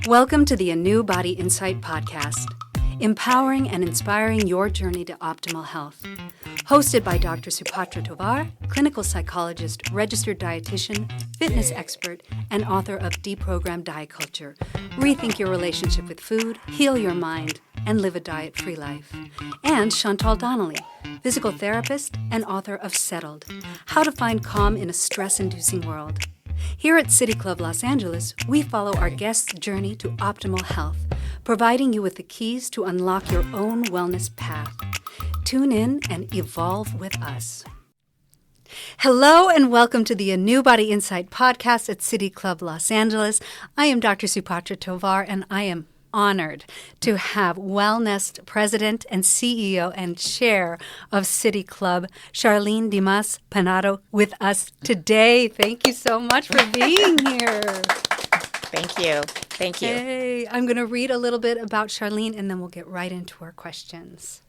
Welcome to the ANEW Body Insight Podcast, empowering and inspiring your journey to optimal health. Hosted by Dr. Supatra Tovar, clinical psychologist, registered dietitian, fitness expert, and author of Deprogrammed Diet Culture. Rethink your relationship with food, heal your mind, and live a diet-free life. And Chantal Donnelly, physical therapist and author of Settled, How to Find Calm in a Stress-Inducing World. Here at City Club Los Angeles, we follow our guests' journey to optimal health, providing you with the keys to unlock your own wellness path. Tune in and evolve with us. Hello and welcome to the ANEW Body Insight Podcast at City Club Los Angeles. I am Dr. Supatra Tovar, and I am honored to have Wellnest President and CEO and Chair of City Club, Charlene Dimas-Peinado, with us today. Thank you so much for being here. Thank you. Thank you. Hey, I'm going to read a little bit about Charlene, and then we'll get right into our questions.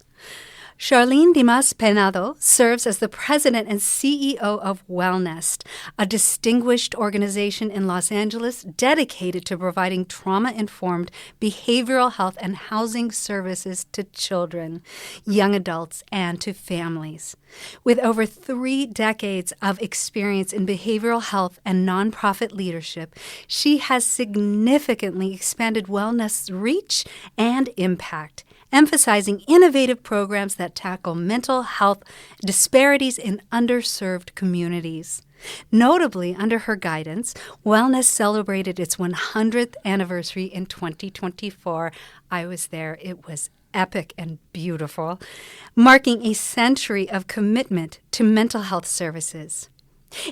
Charlene Dimas-Peinado serves as the president and CEO of Wellnest, a distinguished organization in Los Angeles dedicated to providing trauma-informed behavioral health and housing services to children, young adults, and to families. With over 3 decades of experience in behavioral health and nonprofit leadership, she has significantly expanded Wellnest's reach and impact, emphasizing innovative programs that tackle mental health disparities in underserved communities. Notably, under her guidance, Wellness celebrated its 100th anniversary in 2024. I was there. It was epic and beautiful, marking a century of commitment to mental health services.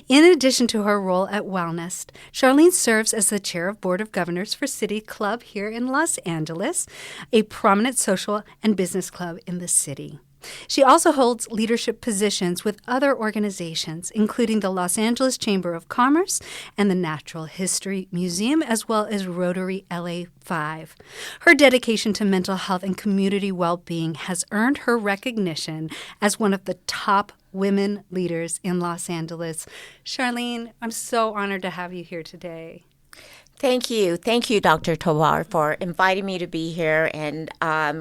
In addition to her role at Wellnest, Charlene serves as the chair of Board of Governors for City Club here in Los Angeles, a prominent social and business club in the city. She also holds leadership positions with other organizations, including the Los Angeles Chamber of Commerce and the Natural History Museum, as well as Rotary LA 5. Her dedication to mental health and community well-being has earned her recognition as one of the top women leaders in Los Angeles. Charlene, I'm so honored to have you here today. Thank you. Thank you, Dr. Tovar, for inviting me to be here. And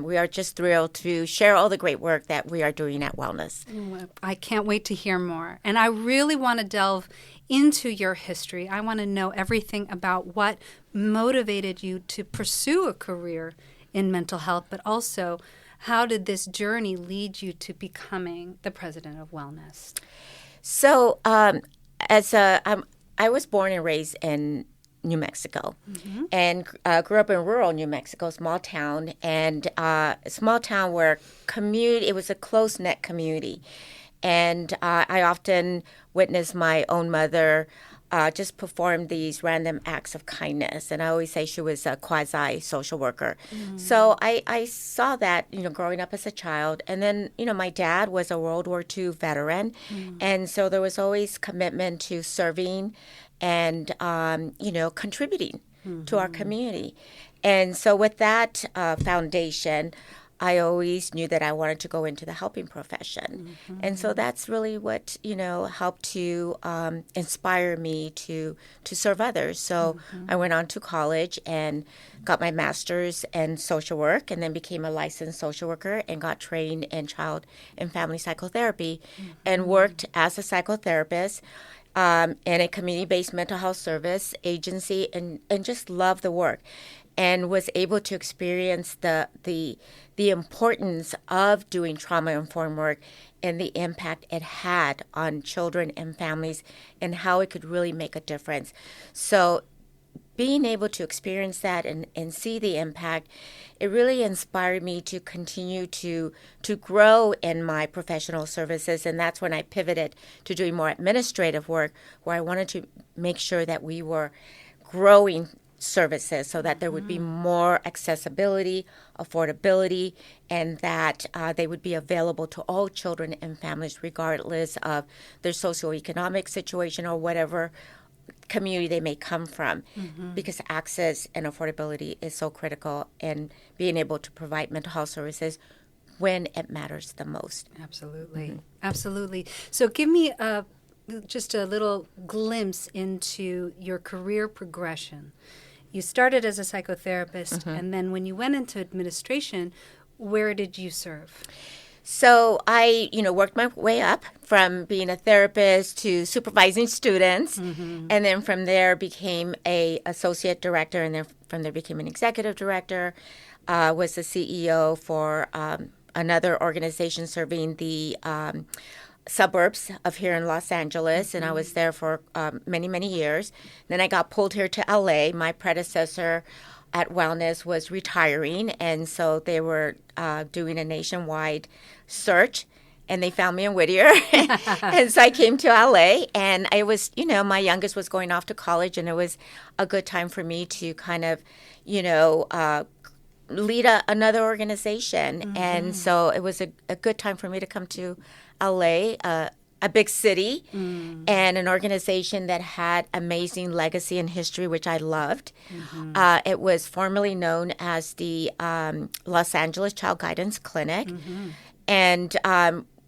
we are just thrilled to share all the great work that we are doing at Wellness. I can't wait to hear more. And I really want to delve into your history. I want to know everything about what motivated you to pursue a career in mental health, but also how did this journey lead you to becoming the president of Wellness? So I was born and raised in New Mexico, and grew up in rural New Mexico, small town, and a small town where it was a close-knit community. And I often witnessed my own mother just perform these random acts of kindness. And I always say she was a quasi-social worker. So I saw that, growing up as a child. And then, my dad was a World War II veteran. And so there was always commitment to serving and, contributing to our community. And so with that foundation, I always knew that I wanted to go into the helping profession. And so that's really what, helped to inspire me to serve others. So I went on to college and got my master's in social work, and then became a licensed social worker and got trained in child and family psychotherapy and worked as a psychotherapist in a community-based mental health service agency, and just loved the work, and was able to experience the importance of doing trauma-informed work and the impact it had on children and families and how it could really make a difference. So being able to experience that and see the impact, it really inspired me to continue to grow in my professional services. And that's when I pivoted to doing more administrative work, where I wanted to make sure that we were growing services so that there would be more accessibility, affordability, and that they would be available to all children and families regardless of their socioeconomic situation or whatever community they may come from, because access and affordability is so critical in being able to provide mental health services when it matters the most. Absolutely. Absolutely. So give me just a little glimpse into your career progression. you started as a psychotherapist, and then when you went into administration, where did you serve? So I, worked my way up from being a therapist to supervising students, and then from there became a associate director, and then from there became an executive director. Was the CEO for another organization serving the suburbs of here in Los Angeles, and I was there for many, many years. Then I got pulled here to LA. My predecessor at Wellness was retiring, and so they were doing a nationwide search, and they found me in Whittier. And so I came to LA, and I was, my youngest was going off to college, and it was a good time for me to kind of, lead another organization. And so it was a good time for me to come to LA, a big city, and an organization that had amazing legacy and history, which I loved. It was formerly known as the Los Angeles Child Guidance Clinic. And,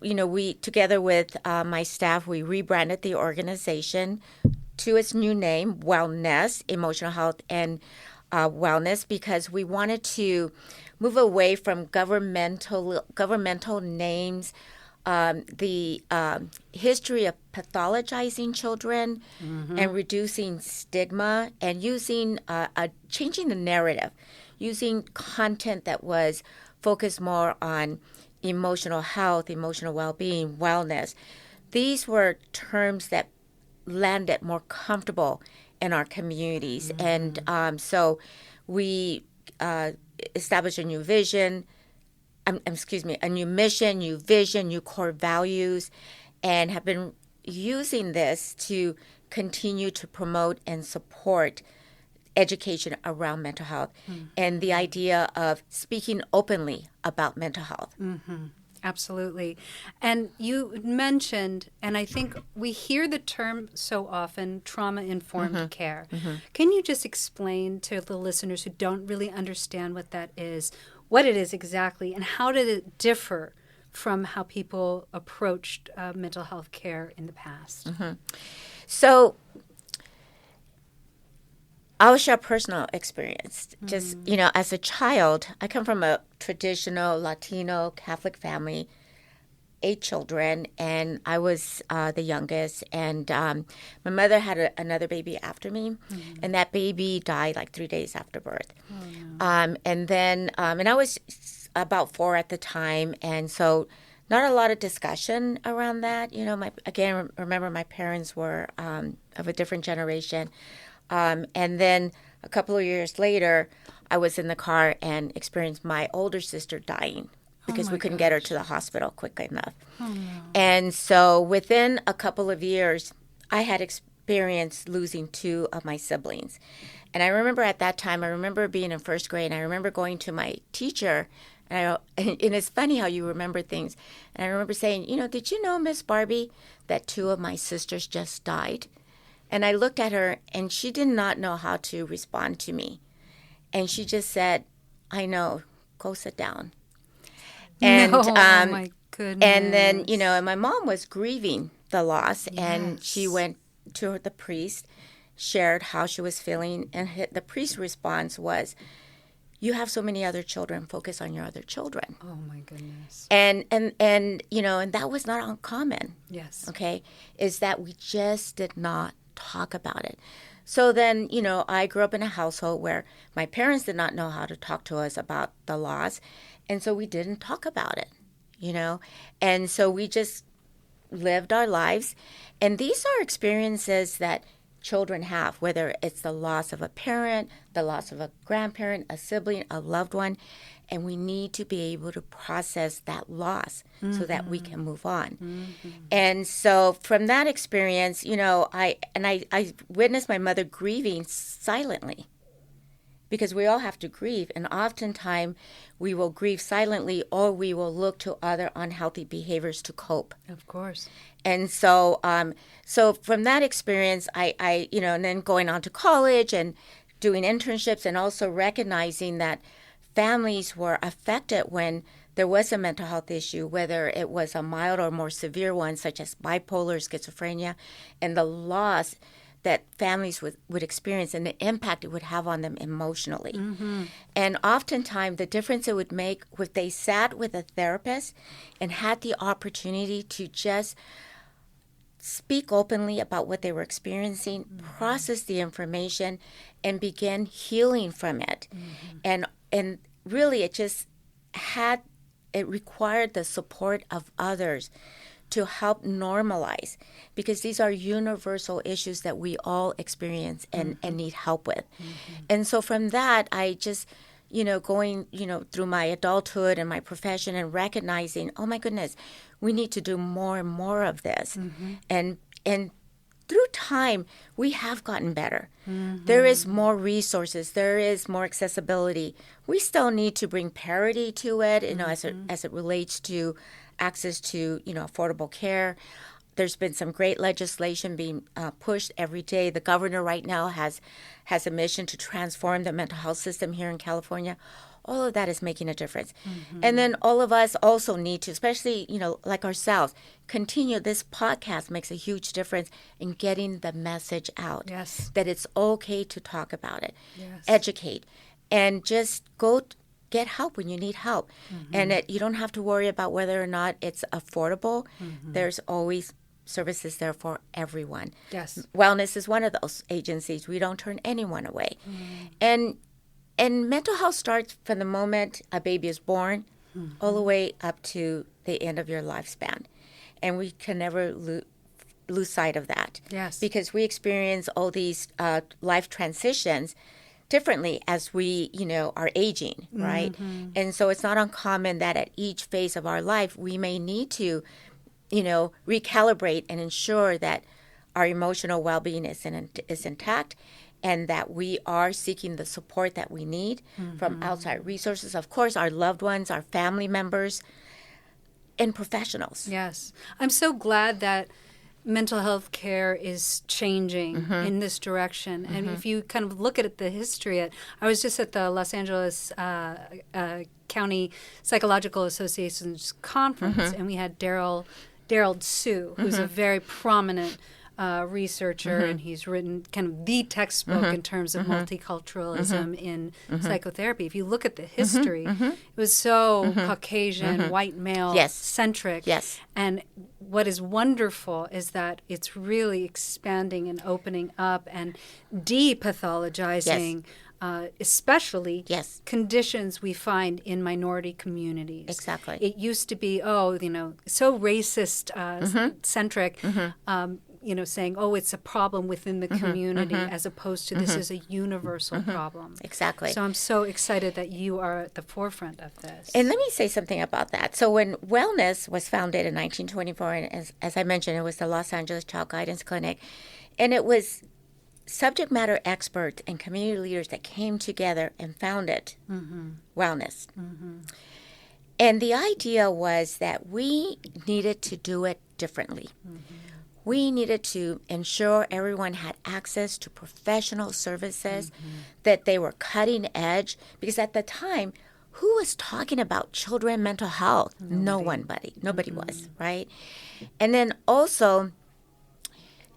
we, together with my staff, we rebranded the organization to its new name, Wellnest, Emotional Health and Wellness, because we wanted to move away from governmental names, the history of pathologizing children and reducing stigma, and using changing the narrative, using content that was focused more on emotional health, emotional well-being, wellness. These were terms that landed more comfortable in our communities. And so we established a new vision, a new mission, new vision, new core values, and have been using this to continue to promote and support education around mental health and the idea of speaking openly about mental health. Absolutely. And you mentioned, and I think we hear the term so often, trauma-informed care. Can you just explain to the listeners who don't really understand what that is, what it is exactly, and how did it differ from how people approached mental health care in the past? So I'll share personal experience. Just, as a child, I come from a traditional Latino Catholic family, 8 children, and I was the youngest. And my mother had another baby after me, and that baby died like 3 days after birth. And then, and I was about 4 at the time, and so not a lot of discussion around that. Remember my parents were of a different generation. And then a couple of years later, I was in the car and experienced my older sister dying because we couldn't get her to the hospital quick enough. And so within a couple of years, I had experienced losing 2 of my siblings. And I remember at that time, I remember being in first grade, and I remember going to my teacher, and it's funny how you remember things. And I remember saying, did you know, Miss Barbie, that 2 of my sisters just died? And I looked at her, and she did not know how to respond to me. And she just said, I know, go sit down. And, oh, my goodness. And then, and my mom was grieving the loss, and she went to the priest, shared how she was feeling, and the priest's response was, you have so many other children, focus on your other children. Oh, my goodness. And that was not uncommon. Yes. Okay, is that we just did not talk about it. So then, I grew up in a household where my parents did not know how to talk to us about the loss. And so we didn't talk about it, And so we just lived our lives. And these are experiences that children have, whether it's the loss of a parent, the loss of a grandparent, a sibling, a loved one. And we need to be able to process that loss so that we can move on. And so from that experience, I witnessed my mother grieving silently, because we all have to grieve. And oftentimes we will grieve silently, or we will look to other unhealthy behaviors to cope. Of course. And so so from that experience, I and then going on to college and doing internships, and also recognizing that families were affected when there was a mental health issue, whether it was a mild or more severe one, such as bipolar, schizophrenia, and the loss that families would experience and the impact it would have on them emotionally. And oftentimes the difference it would make if they sat with a therapist and had the opportunity to just speak openly about what they were experiencing, process the information, and begin healing from it. And really it required the support of others to help normalize, because these are universal issues that we all experience and need help with. And so from that, I just, going, through my adulthood and my profession and recognizing, oh my goodness, we need to do more and more of this. And through time, we have gotten better. There is more resources. There is more accessibility. We still need to bring parity to it, as it relates to access to, affordable care. There's been some great legislation being pushed every day. The governor right now has a mission to transform the mental health system here in California. All of that is making a difference. And then all of us also need to, especially, like ourselves, continue. This podcast makes a huge difference in getting the message out. Yes. That it's okay to talk about it, Yes. educate, and just go get help when you need help. And that you don't have to worry about whether or not it's affordable. There's always services there for everyone. Yes. Wellness is one of those agencies. We don't turn anyone away. And mental health starts from the moment a baby is born all the way up to the end of your lifespan. And we can never lose sight of that. Yes. Because we experience all these life transitions differently as we, are aging, right? And so it's not uncommon that at each phase of our life, we may need to, recalibrate and ensure that our emotional well-being is intact, and that we are seeking the support that we need from outside resources. Of course, our loved ones, our family members, and professionals. Yes. I'm so glad that mental health care is changing in this direction. And if you kind of look at the history, I was just at the Los Angeles County Psychological Association's conference, and we had Daryl Sue, who's a very prominent researcher, and he's written kind of the textbook in terms of multiculturalism in psychotherapy. If you look at the history, it was so Caucasian, white male centric. Yes. And what is wonderful is that it's really expanding and opening up and depathologizing especially conditions we find in minority communities. Exactly. It used to be, so racist centric, saying, it's a problem within the community, as opposed to this is a universal problem. Exactly. So I'm so excited that you are at the forefront of this. And let me say something about that. So when Wellness was founded in 1924, and as I mentioned, it was the Los Angeles Child Guidance Clinic, and it was subject matter experts and community leaders that came together and founded Wellness. And the idea was that we needed to do it differently. We needed to ensure everyone had access to professional services, that they were cutting edge, because at the time, who was talking about children mental health? Nobody was, right? And then also,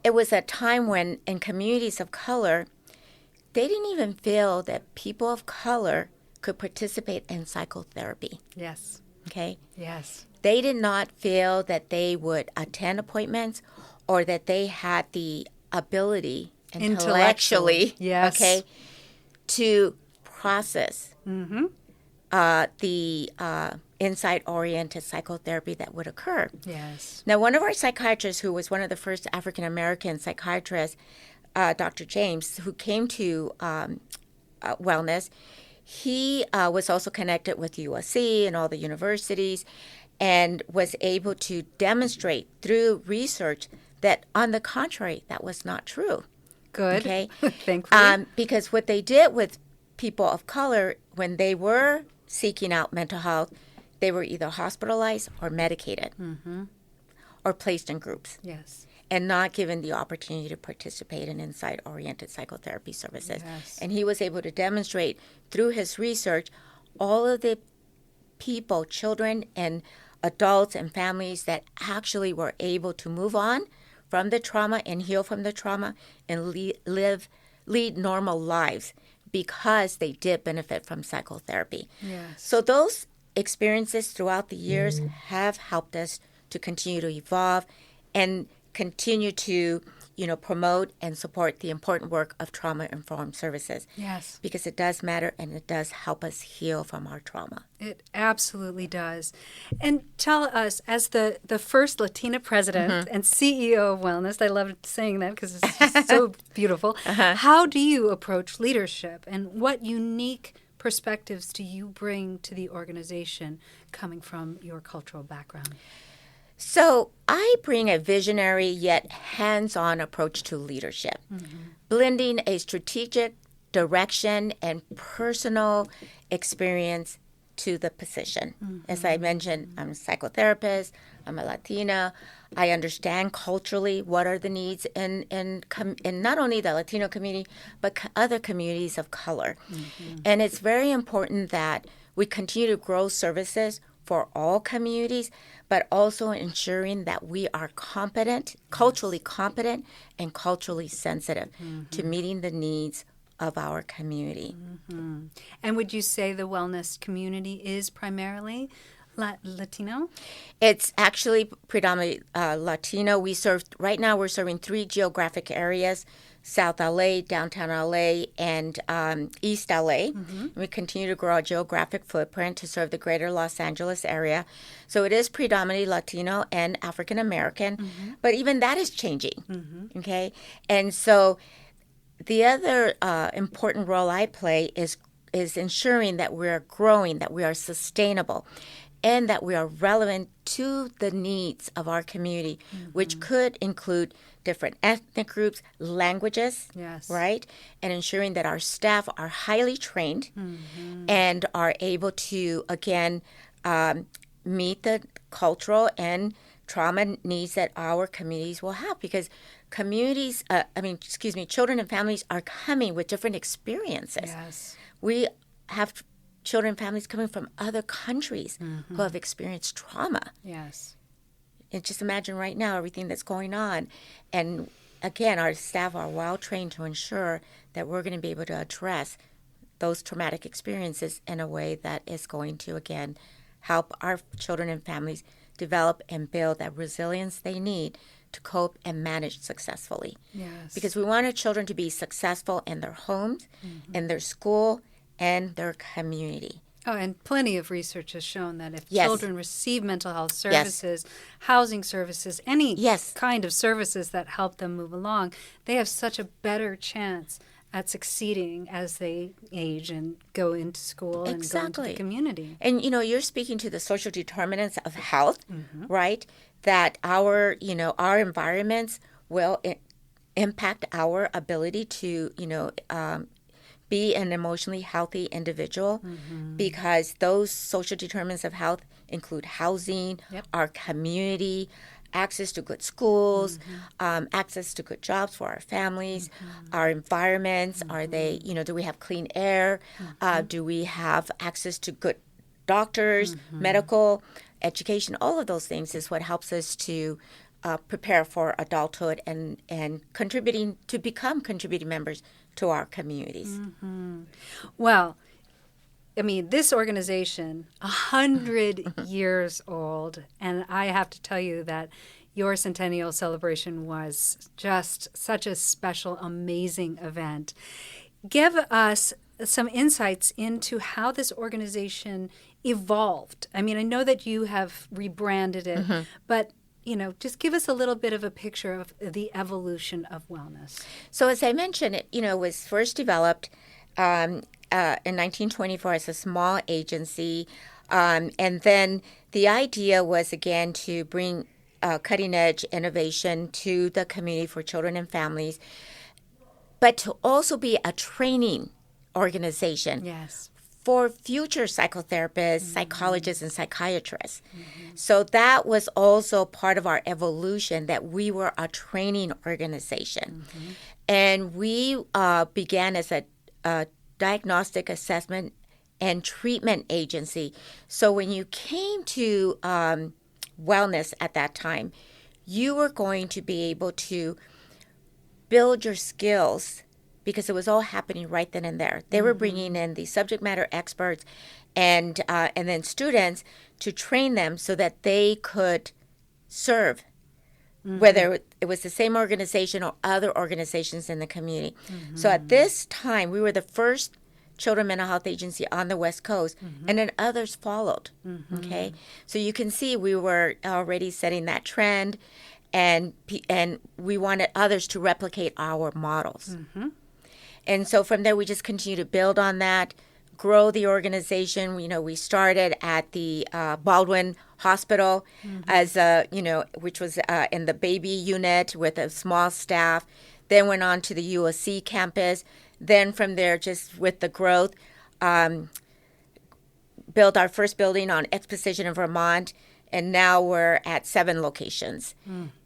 it was a time when in communities of color, they didn't even feel that people of color could participate in psychotherapy. Yes. Okay? Yes. They did not feel that they would attend appointments or that they had the ability intellectually, okay, to process the insight-oriented psychotherapy that would occur. Yes. Now, one of our psychiatrists, who was one of the first African-American psychiatrists, Dr. James, who came to Wellness, he was also connected with USC and all the universities, and was able to demonstrate through research that, on the contrary, that was not true. Good. Okay? Thankfully. Because what they did with people of color, when they were seeking out mental health, they were either hospitalized or medicated or placed in groups. Yes. And not given the opportunity to participate in insight-oriented psychotherapy services. Yes. And he was able to demonstrate through his research all of the people, children and adults and families that actually were able to move on from the trauma and heal from the trauma and lead normal lives because they did benefit from psychotherapy. Yes. So those experiences throughout the years have helped us to continue to evolve and continue to, promote and support the important work of trauma-informed services. Yes. Because it does matter and it does help us heal from our trauma. It absolutely does. And tell us, as the first Latina president and CEO of Wellness, I love saying that because it's just so beautiful, how do you approach leadership and what unique perspectives do you bring to the organization coming from your cultural background? So I bring a visionary yet hands-on approach to leadership, blending a strategic direction and personal experience to the position. As I mentioned, I'm a psychotherapist, I'm a Latina. I understand culturally what are the needs in not only the Latino community, but other communities of color. And it's very important that we continue to grow services for all communities, but also ensuring that we are competent, culturally competent, and culturally sensitive to meeting the needs of our community. And would you say the wellness community is primarily Latino? It's actually predominantly Latino. Right now we're serving 3 geographic areas: South LA, Downtown LA, and East LA. We continue to grow our geographic footprint to serve the greater Los Angeles area. So it is predominantly Latino and African American, but even that is changing, okay? And so the other important role I play is ensuring that we are growing, that we are sustainable, and that we are relevant to the needs of our community, which could include different ethnic groups, languages, right? And ensuring that our staff are highly trained and are able to, again, meet the cultural and trauma needs that our communities will have. Because children and families are coming with different experiences. Yes. We have children and families coming from other countries who have experienced trauma. Yes. And just imagine right now everything that's going on. And again, our staff are well trained to ensure that we're going to be able to address those traumatic experiences in a way that is going to, again, help our children and families develop and build that resilience they need to cope and manage successfully. Yes. Because we want our children to be successful in their homes, in their school, and their community. Oh, and plenty of research has shown that if children receive mental health services, housing services, any kind of services that help them move along, they have such a better chance at succeeding as they age and go into school and go into the community. And, you're speaking to the social determinants of health, right? That our environments will impact our ability to, be an emotionally healthy individual, because those social determinants of health include housing, our community, access to good schools, access to good jobs for our families, our environments. Are they, do we have clean air? Do we have access to good doctors, medical education? All of those things is what helps us to prepare for adulthood and become contributing members to our communities. Well, this organization, 100 years old, and I have to tell you that your centennial celebration was just such a special, amazing event. Give us some insights into how this organization evolved. I know that you have rebranded it, but just give us a little bit of a picture of the evolution of wellness. So as I mentioned, it was first developed in 1924 as a small agency. And then the idea was, again, to bring cutting-edge innovation to the community for children and families, but to also be a training organization. Yes. For future psychotherapists, psychologists, and psychiatrists. So that was also part of our evolution, that we were a training organization. And we began as a diagnostic assessment and treatment agency. So when you came to wellness at that time, you were going to be able to build your skills because it was all happening right then and there. They were bringing in the subject matter experts and then students to train them so that they could serve, whether it was the same organization or other organizations in the community. So at this time, we were the first children mental health agency on the West Coast, and then others followed. Okay, so you can see we were already setting that trend, and we wanted others to replicate our models. And so from there, we just continue to build on that, grow the organization. We started at the Baldwin Hospital as which was in the baby unit with a small staff. Then went on to the USC campus. Then from there, just with the growth, built our first building on Exposition in Vermont. And now we're at 7 locations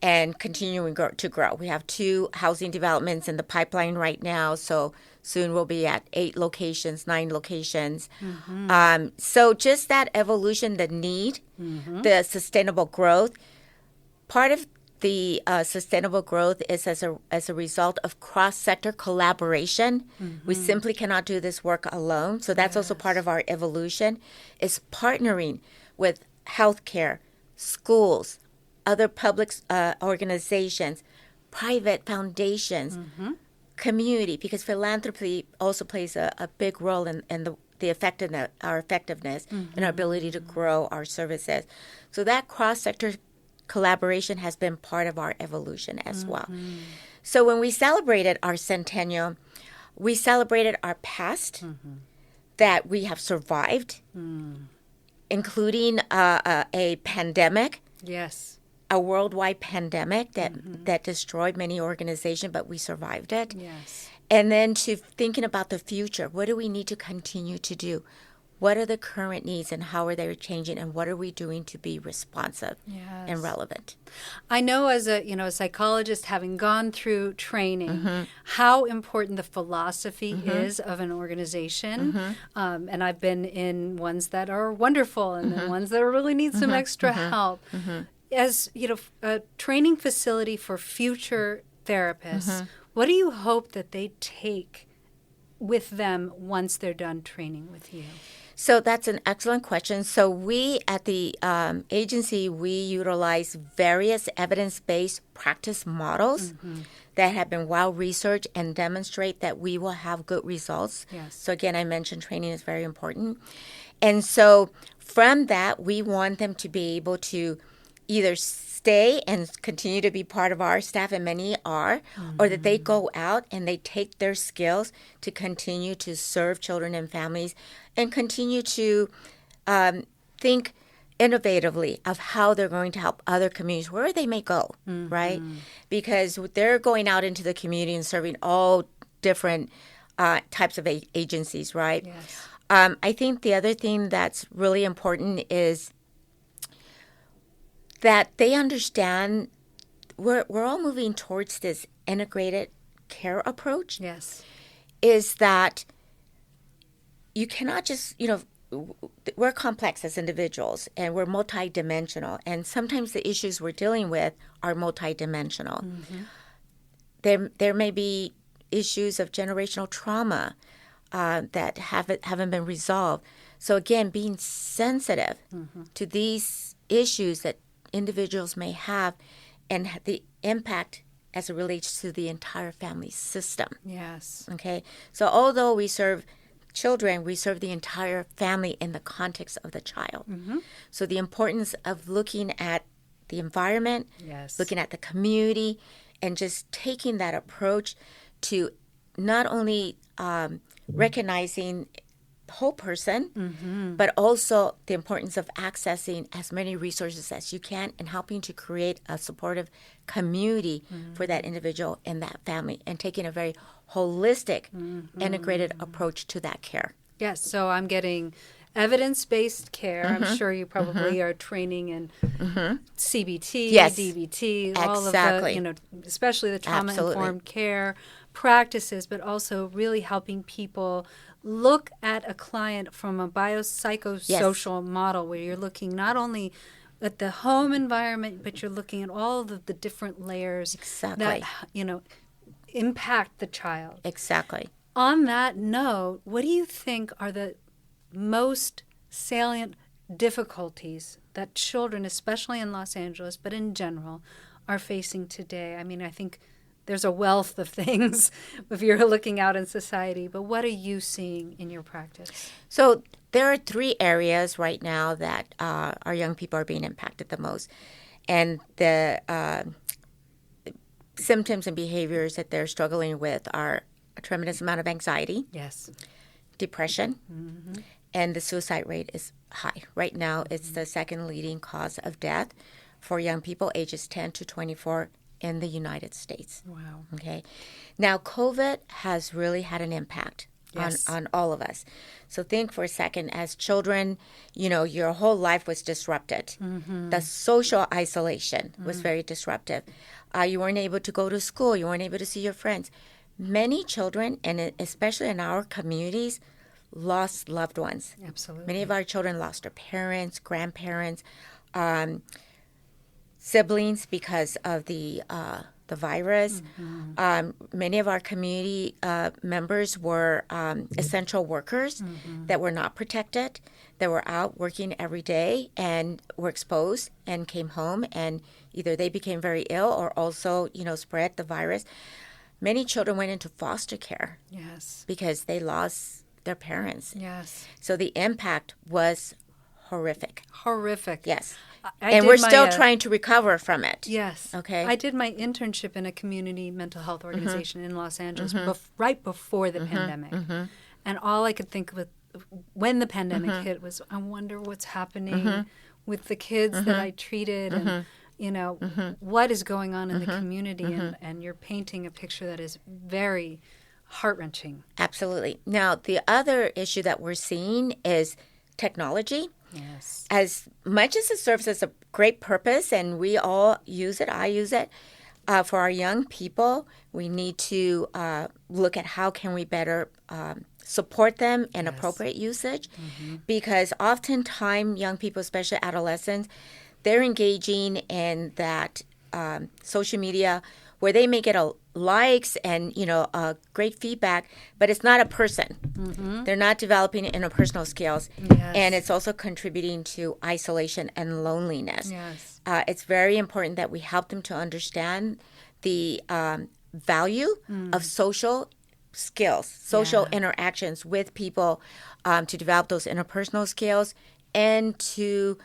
and continuing to grow. We have 2 housing developments in the pipeline right now. So soon we'll be at 8 locations, 9 locations. So just that evolution, the need, the sustainable growth. Part of the sustainable growth is as a result of cross-sector collaboration. We simply cannot do this work alone. So that's also part of our evolution, is partnering with healthcare, schools, other public organizations, private foundations, community, because philanthropy also plays a big role in the effectiveness, our effectiveness, and our ability to grow our services. So that cross-sector collaboration has been part of our evolution as well. So when we celebrated our centennial, we celebrated our past, that we have survived, including a pandemic. Yes. A worldwide pandemic that destroyed many organizations, but we survived it. Yes. And then to thinking about the future, what do we need to continue to do? What are the current needs and how are they changing, and what are we doing to be responsive and relevant? I know as a psychologist, having gone through training, how important the philosophy is of an organization. And I've been in ones that are wonderful and then ones that really need some extra help. As a training facility for future therapists, what do you hope that they take with them once they're done training with you? So that's an excellent question. So we at the agency, we utilize various evidence-based practice models that have been well researched and demonstrate that we will have good results. Yes. So again, I mentioned training is very important. And so from that, we want them to be able to either stay and continue to be part of our staff, and many are, or that they go out and they take their skills to continue to serve children and families and continue to think innovatively of how they're going to help other communities where they may go, right? Because they're going out into the community and serving all different types of agencies, right? Yes. I think the other thing that's really important is that they understand we're all moving towards this integrated care approach. Yes. Is that you cannot just, we're complex as individuals and we're multidimensional. And sometimes the issues we're dealing with are multidimensional. There may be issues of generational trauma that haven't been resolved. So again, being sensitive to these issues that individuals may have and the impact as it relates to the entire family system. Yes. Okay. So although we serve children, we serve the entire family in the context of the child. So the importance of looking at the environment, looking at the community, and just taking that approach to not only recognizing the whole person, but also the importance of accessing as many resources as you can and helping to create a supportive community for that individual and that family, and taking a very holistic, integrated approach to that care. Yes, so I'm getting evidence-based care. I'm sure you probably are training in CBT, DBT, all of the, especially the trauma-informed care practices, but also really helping people look at a client from a biopsychosocial model where you're looking not only at the home environment, but you're looking at all of the different layers that, impact the child. Exactly. On that note, what do you think are the most salient difficulties that children, especially in Los Angeles, but in general, are facing today? I mean, I think there's a wealth of things if you're looking out in society, but what are you seeing in your practice? So there are 3 areas right now that our young people are being impacted the most. And the symptoms and behaviors that they're struggling with are a tremendous amount of anxiety, yes, depression, and the suicide rate is high. Right now, it's the second leading cause of death for young people ages 10 to 24 in the United States. Wow. Okay. Now, COVID has really had an impact on all of us. So think for a second, as children, your whole life was disrupted. The social isolation was very disruptive. You weren't able to go to school. You weren't able to see your friends. Many children, and especially in our communities, lost loved ones. Absolutely. Many of our children lost their parents, grandparents, siblings because of the virus. Many of our community members were essential workers that were not protected, that were out working every day and were exposed and came home, and either they became very ill or also, spread the virus. Many children went into foster care. Yes. Because they lost their parents. Yes. So the impact was horrific. Horrific. Yes. And we're still trying to recover from it. Yes. Okay. I did my internship in a community mental health organization in Los Angeles right before the pandemic. And all I could think of when the pandemic hit was, I wonder what's happening with the kids that I treated and, what is going on in the community. And you're painting a picture that is very heart-wrenching. Absolutely. Now, the other issue that we're seeing is technology. Yes. As much as it serves as a great purpose, and we all use it, I use it, for our young people, we need to look at how can we better support them in appropriate usage. Because oftentimes young people, especially adolescents, they're engaging in that social media where they may get likes and, great feedback, but it's not a person. They're not developing interpersonal skills. Yes. And it's also contributing to isolation and loneliness. Yes. It's very important that we help them to understand the value of social skills, social interactions with people, to develop those interpersonal skills and to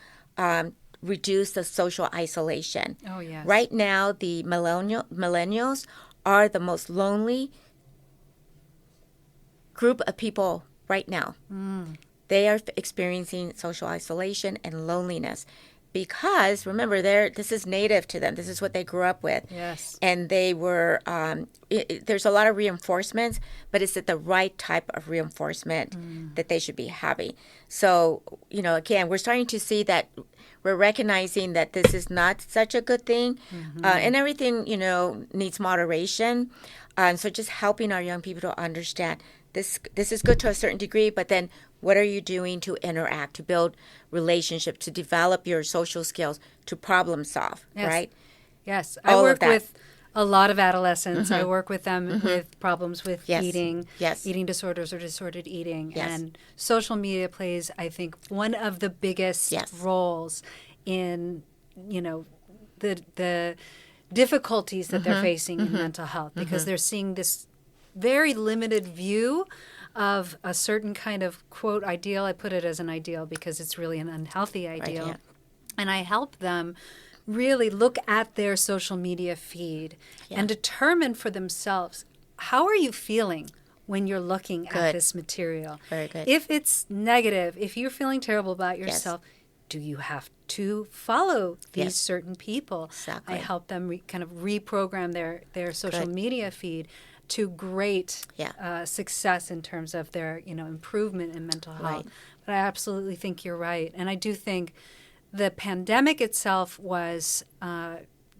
reduce the social isolation. Oh, yes. Right now, the millennials are the most lonely group of people right now. They are experiencing social isolation and loneliness because, remember, this is native to them. This is what they grew up with. Yes. And they were, there's a lot of reinforcements, but it's the right type of reinforcement that they should be having. So, again, we're starting to see that we're recognizing that this is not such a good thing, and everything, needs moderation. So just helping our young people to understand this is good to a certain degree, but then what are you doing to interact, to build relationships, to develop your social skills, to problem solve, right? Yes. I work with a lot of adolescents. I work with them with problems with eating, eating disorders or disordered eating. And social media plays, I think, one of the biggest roles in, the difficulties that they're facing in mental health because they're seeing this very limited view of a certain kind of, quote, ideal. I put it as an ideal because it's really an unhealthy ideal. Right, And I help them really look at their social media feed and determine for themselves, how are you feeling when you're looking at this material? Very good. If it's negative, if you're feeling terrible about yourself, do you have to follow these certain people? Exactly. I help them kind of reprogram their social media feed to great success in terms of their improvement in mental health. Right. But I absolutely think you're right, and I do think the pandemic itself was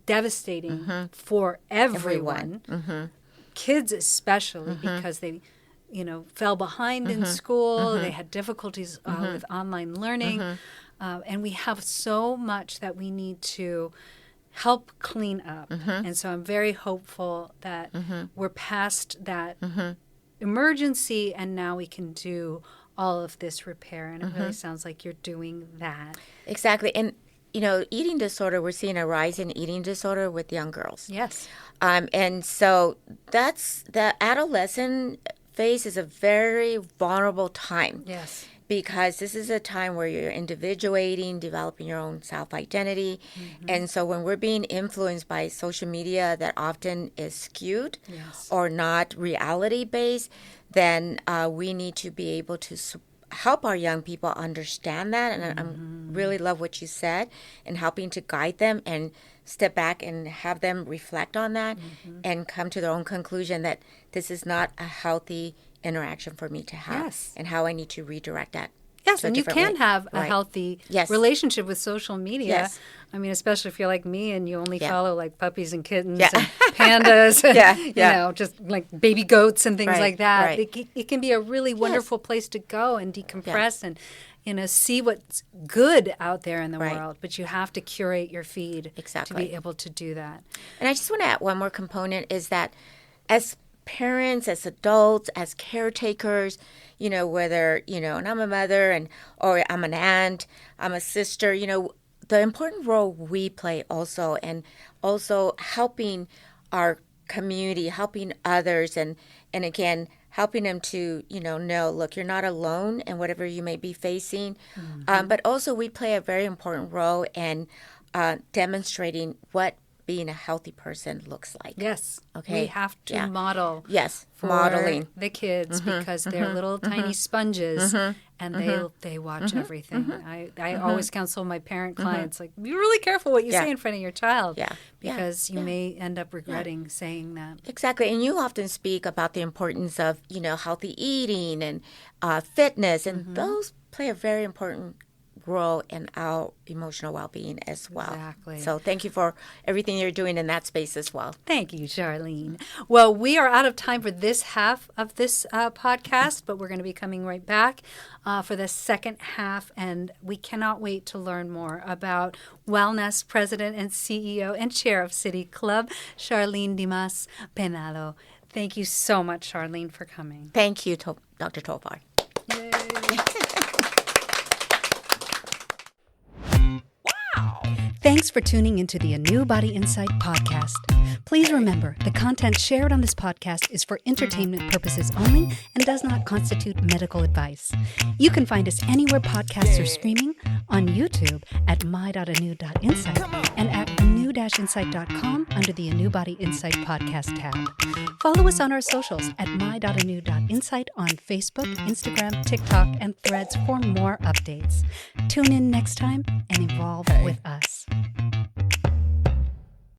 devastating for everyone. Kids especially, because they fell behind in school. They had difficulties with online learning. And we have so much that we need to help clean up. And so I'm very hopeful that we're past that emergency and now we can do all of this repair. And it really sounds like you're doing that. Exactly. And, eating disorder, we're seeing a rise in eating disorder with young girls. Yes. And so that's the adolescent phase is a very vulnerable time. Yes. Because this is a time where you're individuating, developing your own self-identity. And so when we're being influenced by social media that often is skewed or not reality-based, then we need to be able to help our young people understand that. And I really love what you said, and helping to guide them and step back and have them reflect on that and come to their own conclusion that this is not a healthy interaction for me to have, and how I need to redirect that. Yes, and you can have a healthy relationship with social media. Yes. I mean, especially if you're like me and you only follow like puppies and kittens and pandas, and, just like baby goats and things like that. It can be a really wonderful place to go and decompress and, see what's good out there in the world. But you have to curate your feed to be able to do that. And I just want to add one more component is that as parents, as adults, as caretakers, whether, and I'm a mother or I'm an aunt, I'm a sister, the important role we play also, and also helping our community, helping others, and again, helping them to, know, look, you're not alone in whatever you may be facing. But also we play a very important role in demonstrating what being a healthy person looks like. Yes. Okay. We have to model. Yes. For modeling the kids because they're little tiny sponges and they watch everything. I always counsel my parent clients, like, be really careful what you say in front of your child because you may end up regretting saying that. Exactly. And you often speak about the importance of, healthy eating and fitness, and those play a very important role in our emotional well-being as well. Exactly. So thank you for everything you're doing in that space as well. Thank you, Charlene. Well, we are out of time for this half of this podcast, but we're going to be coming right back for the second half, and we cannot wait to learn more about Wellnest President and CEO and Chair of City Club, Charlene Dimas-Peinado. Thank you so much, Charlene, for coming. Thank you, Dr. Tovar. Yay. Thanks for tuning into the ANEW Body Insight Podcast. Please remember, the content shared on this podcast is for entertainment purposes only and does not constitute medical advice. You can find us anywhere podcasts are streaming, on YouTube at my.anew.insight and at anew-insight.com under the ANEW Body Insight Podcast tab. Follow us on our socials at my.anew.insight on Facebook, Instagram, TikTok, and Threads for more updates. Tune in next time and evolve with us.